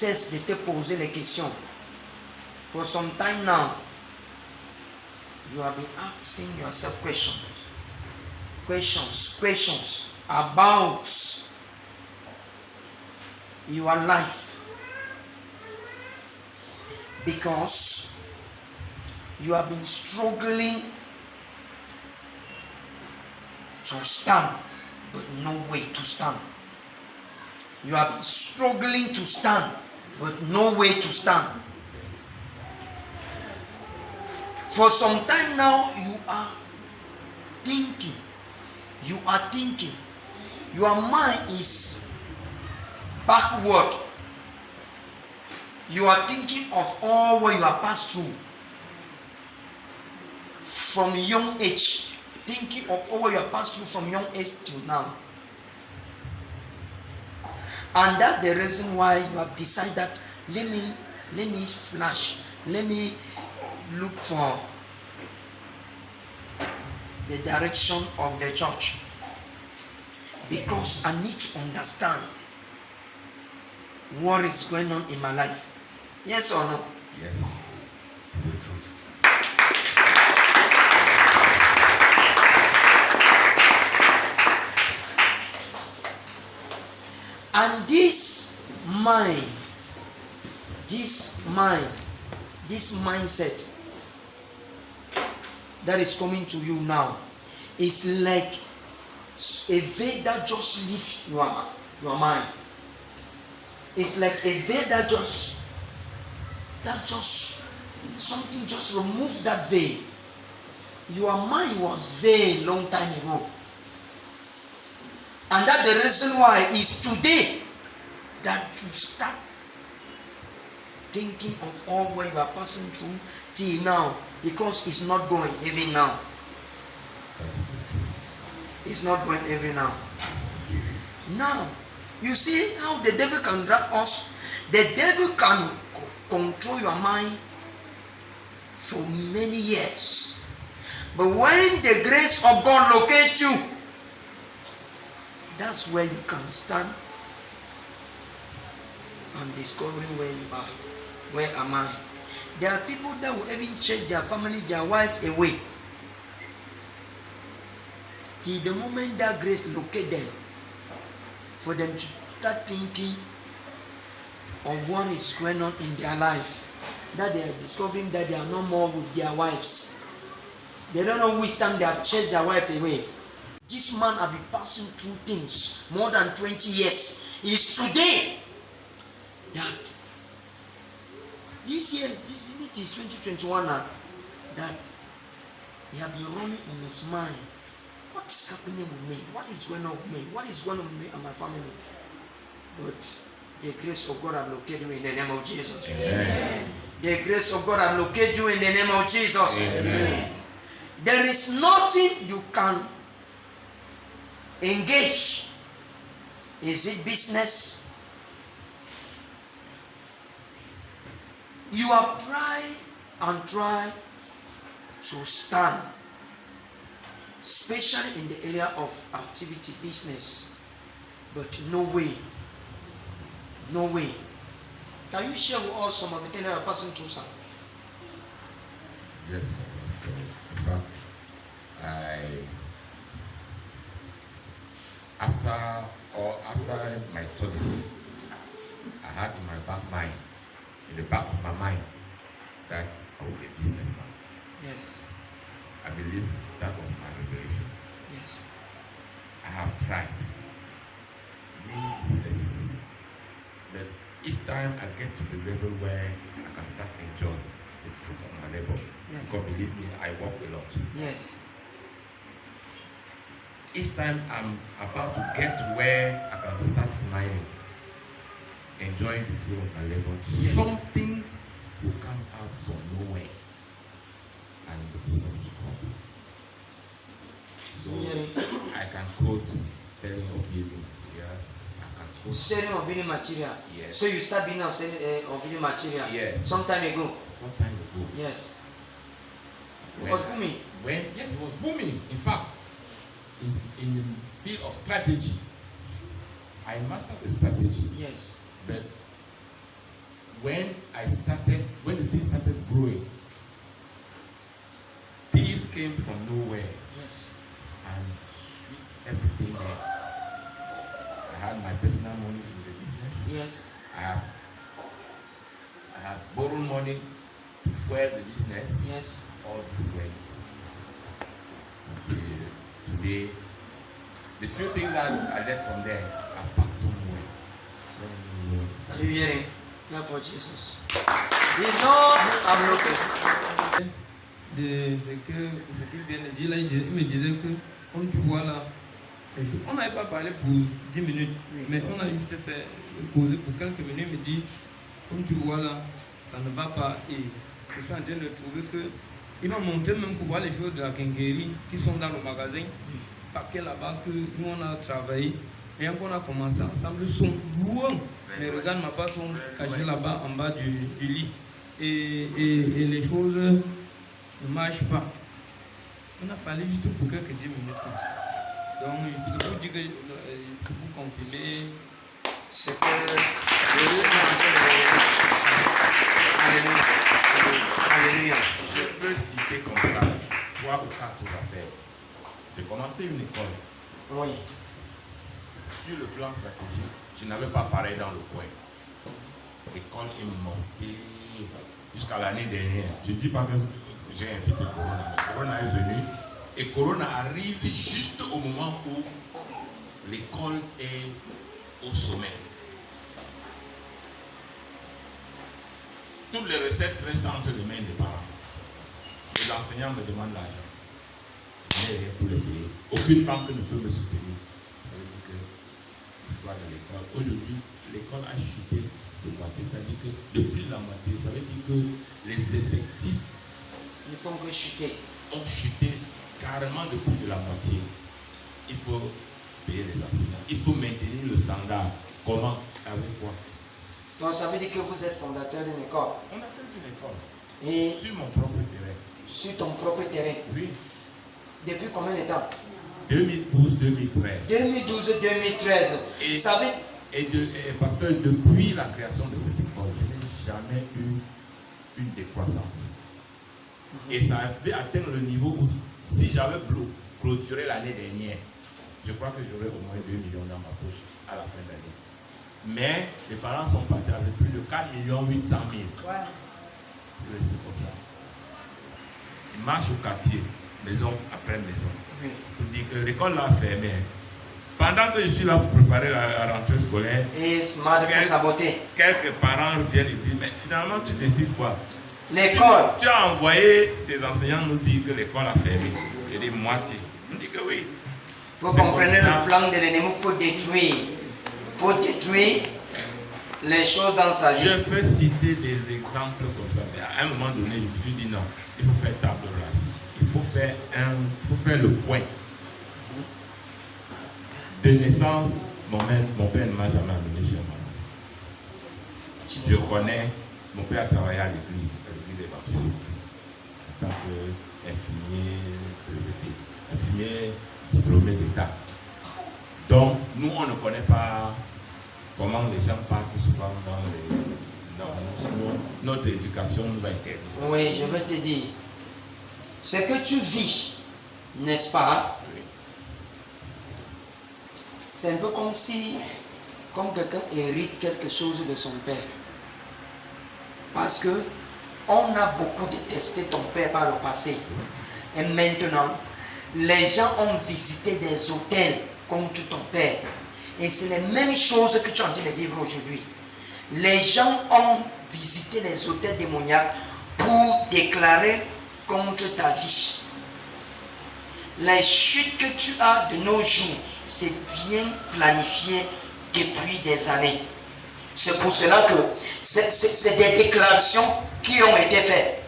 cesse de te poser les questions. For some time now, you have been asking yourself questions about your life, because you have been struggling to stand, but no way to stand. You have been struggling to stand, but no way to stand. For some time now, you are thinking. Your mind is backward. You are thinking of all what you have passed through from a young age. Thinking of all what you have passed through from young age till now. And that's the reason why you have decided that let me flash. Let me look for the direction of the church, because I need to understand what is going on in my life. Yes or no? Yes. It's the truth. And this mindset that is coming to you now is like a veil that just leaves your mind. It's like a veil that just something just removed that veil. Your mind was veiled long time ago. And that's the reason why it's today that you start thinking of all what you are passing through till now, because it's not going even now. It's not going even now. Now, you see how the devil can drag us. The devil can control your mind for many years. But when the grace of God locates you, that's where you can stand and discovering where you are. Where am I? There are people that will even chase their family, their wife away, till the moment that grace locates them, for them to start thinking of what is going on in their life, that they are discovering that they are no more with their wives. They don't know which time they have chased their wife away. This man has been passing through things more than 20 years. It's today that this year, it is 2021 now, that he has been running in his mind. What is happening with me? What is going on with me? What is going on with me and my family? But the grace of God has located you in the name of Jesus. Amen. The grace of God has located you in the name of Jesus. Amen. There is nothing you can engage. Is it business? You have tried to stand, especially in the area of activity, business, but no way. Can you share with us some of the things that are passing through, sir? Yes. In fact, after my studies, I had in my back of my mind, that I would be a businessman. Yes. I believe that was my revelation. Yes. I have tried many businesses, but each time I get to the level where I can start enjoying the fruit of my labor. Yes. Because believe me, I work a lot. Yes. Each time I'm about to get to where I can start smiling, enjoying the fruit of my labor, Yes. something will come out from nowhere and the business will come. So I can quote selling of building material. I can quote Selling of building material. Yes. So you start building of building material. Yes. Some time ago. some time ago. Yes. It When was booming. Yes, it was booming. In fact, in the field of strategy, I mastered the strategy. Yes. But when the thing started growing, thieves came from nowhere Yes. and sweep everything there. I had my personal money in the business. Yes. I have borrowed money to fuel the business. Yes. All this way. Until today, the few things that I left from there are packed somewhere. Are you hearing? Clap for Jesus. He's not a broken. De ce qu'il vient de dire là, il me disait que, comme tu vois là, on n'avait pas parlé pour 10 minutes, Oui. mais on a juste fait poser pour quelques minutes. Il me dit, comme tu vois là, ça ne va pas. Et je suis en train de trouver que, il m'a montré même pour voir les choses de la quincaillerie qui sont dans le magasin, paquet là-bas que nous on a travaillé. Et quand on a commencé ensemble, ils sont loin. Mais regarde, ma part sont cachées là-bas en bas du lit. Et les choses ne marchent pas. On a parlé juste pour quelques 10 minutes comme ça. Donc, je peux dire que pour confirmer. C'est que je suis en train de. Alléluia. Alléluia. Je peux citer comme ça 3 ou 4 affaires. J'ai commencé une école. Oui. Sur le plan stratégique, je n'avais pas pareil dans le coin. L'école est montée jusqu'à l'année dernière. Je ne dis pas que j'ai invité Corona, mais Corona est venu. Et Corona arrive juste au moment où l'école est au sommet. Toutes les recettes restent entre les mains des parents. Les enseignants me demandent l'argent. Je n'ai rien pour les payer. Aucune banque ne peut me soutenir. Ça veut dire que l'histoire de l'école. Aujourd'hui, l'école a chuté de moitié. C'est-à-dire que depuis la moitié, ça veut dire que les effectifs Ne font que chuter. ont chuté carrément de plus de la moitié. Il faut payer les enseignants. Il faut maintenir le standard. Comment? Avec quoi? Donc ça veut dire que vous êtes fondateur d'une école. Fondateur d'une école. Et Sur mon propre terrain. sur ton propre terrain. Oui. Depuis combien de temps? 2012-2013. 2012-2013. Et- Ça veut... Et parce que depuis la création de cette école, je n'ai jamais eu une décroissance. Et ça avait atteint le niveau où, si j'avais clôturé l'année dernière, je crois que j'aurais au moins 2 millions dans ma poche à la fin de l'année. Mais les parents sont partis avec plus de 4 800 000. Ouais. Je reste comme ça. Ils marchent au quartier, maison après maison. Oui. Pour dire que l'école l'a fermé. Pendant que je suis là pour préparer la rentrée scolaire, Et smart pour saboter. quelques parents viennent et disent, mais finalement tu décides quoi? L'école. Tu as envoyé tes enseignants nous dire que l'école a fermé. Je dis, moi si. On dit que oui. Vous C'est comprenez comme ça. le plan de l'ennemi pour détruire les choses dans sa vie. Je peux citer des exemples comme ça. Mais à un moment donné, je me suis dit non, il faut faire table rase. Il faut faire le point. De naissance, mon père ne m'a jamais amené chez moi. Je connais, mon père a travaillé à l'église évangélique, en tant qu'infirmier breveté, infirmier diplômé d'État. Donc, nous, on ne connaît pas comment les gens partent souvent dans notre éducation nous a interdit ça. Oui, je vais te dire. Ce que tu vis, n'est-ce pas? Oui. C'est un peu comme quelqu'un hérite quelque chose de son père. Parce que on a beaucoup détesté ton père par le passé. Et maintenant, les gens ont visité des hôtels contre ton père. Et c'est les mêmes choses que tu es en train de vivre aujourd'hui. Les gens ont visité les hôtels démoniaques pour déclarer contre ta vie. Les chutes que tu as de nos jours, c'est bien planifié depuis des années. C'est pour cela que c'est des déclarations qui ont été faites.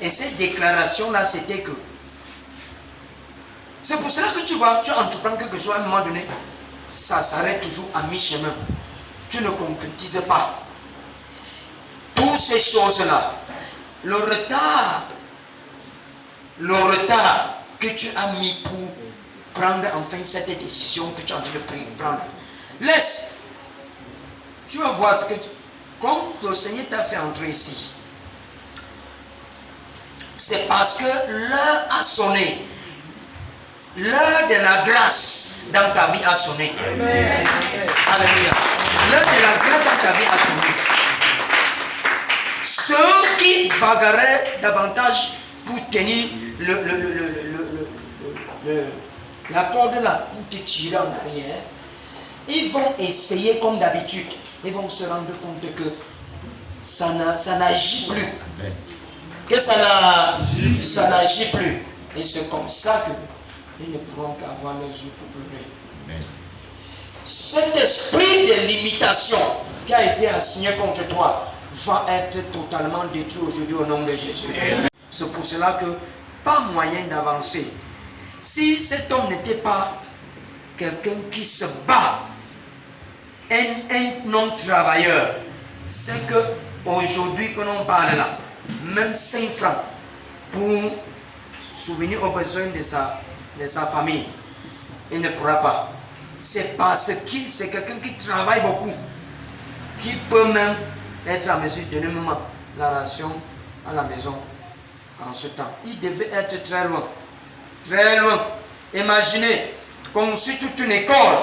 Et ces déclarations-là, c'était que... C'est pour cela que tu entreprends quelque chose à un moment donné, ça s'arrête toujours à mi-chemin. Tu ne concrétises pas. Toutes ces choses-là, le retard que tu as mis pour prendre enfin cette décision que tu es en train de prendre, laisse. Tu vas voir ce que comme le Seigneur t'a fait entrer ici, c'est parce que l'heure a sonné. L'heure de la grâce dans ta vie a sonné. Amen. Alléluia. L'heure de la grâce dans ta vie a sonné. Ceux qui bagarraient davantage pour tenir la corde là, pour te tirer en arrière, ils vont essayer comme d'habitude. Ils vont se rendre compte que ça n'agit plus. Amen. Que ça n'agit plus. Et c'est comme ça que ils ne pourront qu'avoir les yeux pour pleurer. Amen. Cet esprit de limitation qui a été assigné contre toi va être totalement détruit aujourd'hui au nom de Jésus. Amen. C'est pour cela que pas moyen d'avancer. Si cet homme n'était pas quelqu'un qui se bat, un non-travailleur, c'est que aujourd'hui que l'on parle là, même 5 francs pour souvenir aux besoins de sa famille, il ne pourra pas. C'est parce que c'est quelqu'un qui travaille beaucoup, qui peut même être en mesure de donner même la ration à la maison en ce temps. Il devait être très loin. Très loin. Imaginez, construire toute une école,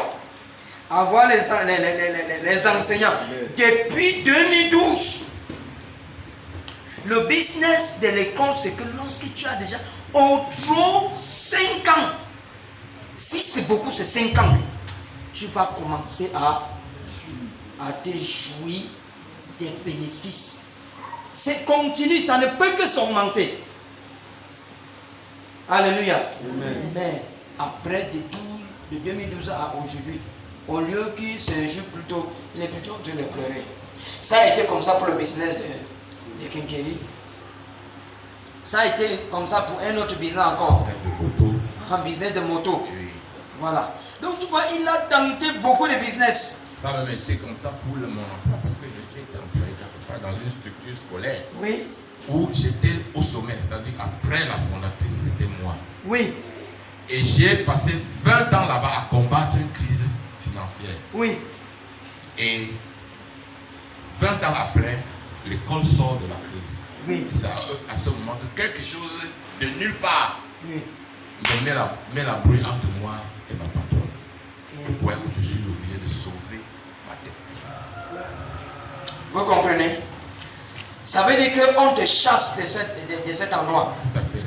avoir les enseignants. Depuis 2012, le business de l'école, c'est que lorsque tu as déjà au trop 5 ans, si c'est beaucoup, c'est 5 ans, tu vas commencer à te jouir des bénéfices. C'est continu, ça ne peut que s'augmenter. Alléluia. Amen. Mais après de 2012 à aujourd'hui, au lieu qu'il se joue plutôt, il est plutôt en train de pleurer. Ça a été comme ça pour le business de Kinkeri. Ça a été comme ça pour un autre business encore. Un business de moto. Oui. Voilà. Donc tu vois, il a tenté beaucoup de business. Ça va été comme ça pour mon emploi parce que j'étais employé quelque part dans une structure scolaire. Oui. Où j'étais au sommet, c'est-à-dire après la fondatrice, c'était moi. Oui. Et j'ai passé 20 ans là-bas à combattre une crise financière. Oui. Et 20 ans après, l'école sort de la crise. Oui. Et c'est à ce moment que quelque chose de nulle part oui. me met la brouille entre moi et ma patronne. Au point où je suis obligé de sauver ma tête. Vous comprenez? Ça veut dire qu'on te chasse de cet endroit. Tout à fait.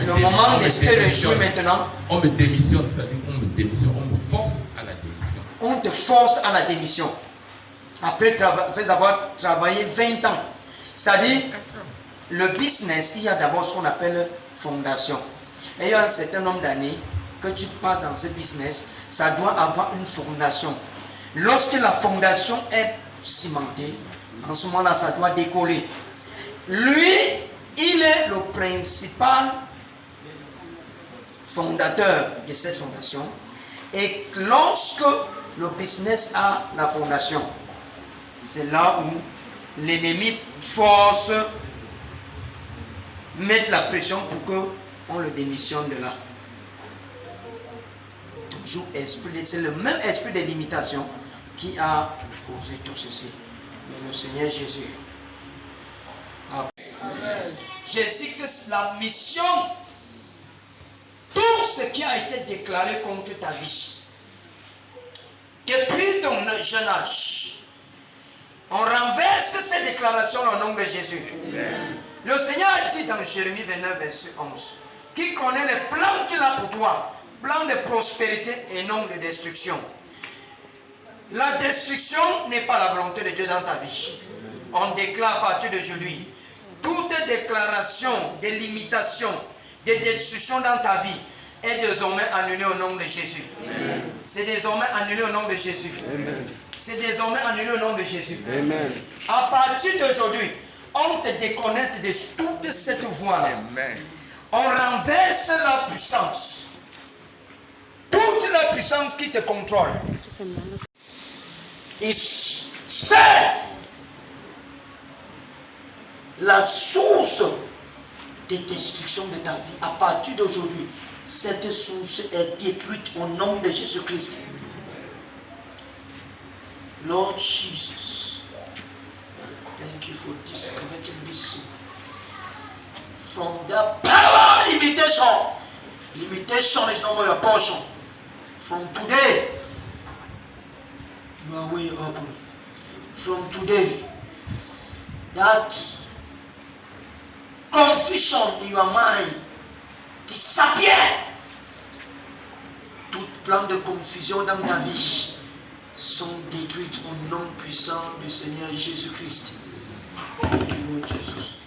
Le moment de ce que le jour maintenant. On me démissionne, c'est-à-dire qu'on me démissionne, on me force à la démission. On te force à la démission. Après avoir travaillé 20 ans. C'est-à-dire, le business, il y a d'abord ce qu'on appelle fondation. Et il y a un certain nombre d'années que tu passes dans ce business, ça doit avoir une fondation. Lorsque la fondation est cimentée, en ce moment-là, ça doit décoller. Lui, il est le principal fondateur de cette fondation. Et lorsque le business a la fondation, c'est là où l'ennemi force, met la pression pour qu'on le démissionne de là. Toujours c'est le même esprit de limitation qui a causé tout ceci. Mais le Seigneur Jésus a... Jésus, que la mission, tout ce qui a été déclaré contre ta vie, depuis ton jeune âge, on renverse ces déclarations au nom de Jésus. Amen. Le Seigneur a dit dans Jérémie 29, verset 11, qui connaît les plans qu'il a pour toi, plans de prospérité et non de destruction. La destruction n'est pas la volonté de Dieu dans ta vie. On déclare à partir d'aujourd'hui, toute déclaration de limitation, de destruction dans ta vie est désormais annulée au nom de Jésus. Amen. C'est désormais annulé au nom de Jésus. Amen. C'est désormais annulé au nom de Jésus. Amen. À partir d'aujourd'hui, on te déconnecte de toute cette voie-là. On renverse la puissance. Toute la puissance qui te contrôle. Et c'est la source de destruction de ta vie. À partir d'aujourd'hui, cette source est détruite au nom de Jésus-Christ. Lord Jesus, thank you for disconnecting this from the power of limitation. Limitation is no more your portion. From today, you are way open. From today, that confusion in your mind disappear. Tout plan de confusion dans ta vie sont détruites au nom puissant du Seigneur Jésus-Christ. Thank you, Lord Jesus.